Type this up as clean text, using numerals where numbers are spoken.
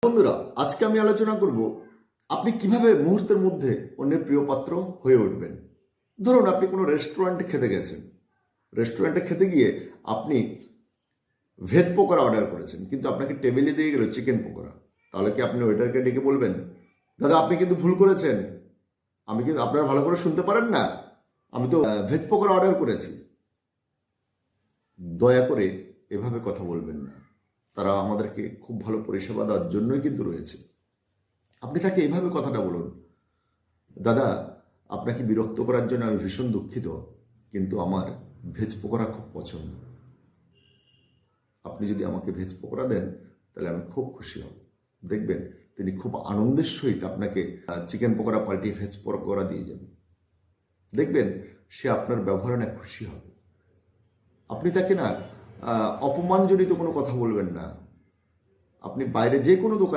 বন্ধুরা, আজকে আমি আলোচনা করব আপনি কিভাবে মুহূর্তের মধ্যে অন্যের প্রিয় পাত্র হয়ে উঠবেন। ধরুন আপনি কোনো রেস্টুরেন্টে খেতে গেছেন, রেস্টুরেন্টে খেতে গিয়ে আপনি ভেজ পকোড়া অর্ডার করেছেন, কিন্তু আপনাকে টেবিলে দিয়ে গেল চিকেন পকোড়া। তাহলে কি আপনি ওয়েটারকে ডেকে বলবেন, দাদা আপনি কিন্তু ভুল করেছেন, আমি কিন্তু আপনারা ভালো করে শুনতে পারেন না, আমি তো ভেজ পকোড়া অর্ডার করেছি? দয়া করে এভাবে কথা বলবেন না। তারা আমাদেরকে খুব ভালো পরিষেবা দেওয়ার জন্যই কিন্তু রয়েছে। আপনি তাকে এইভাবে কথাটা বলুন, দাদা আপনাকে বিরক্ত করার জন্য আমি ভীষণ দুঃখিত, কিন্তু আমার ভেজ পকোড়া খুব পছন্দ। আপনি যদি আমাকে ভেজ পকোড়া দেন তাহলে আমি খুব খুশি হব। দেখবেন তিনি খুব আনন্দের সহিত আপনাকে চিকেন পকোড়া পাল্টে ভেজ পকোড়া দিয়ে যাবে। দেখবেন সে আপনার ব্যবহারে না খুশি হবে। আপনি তাকে না অপমানজনিত কোনো কথা বলবেন না। আপনি বাইরে যে কোনো দোকান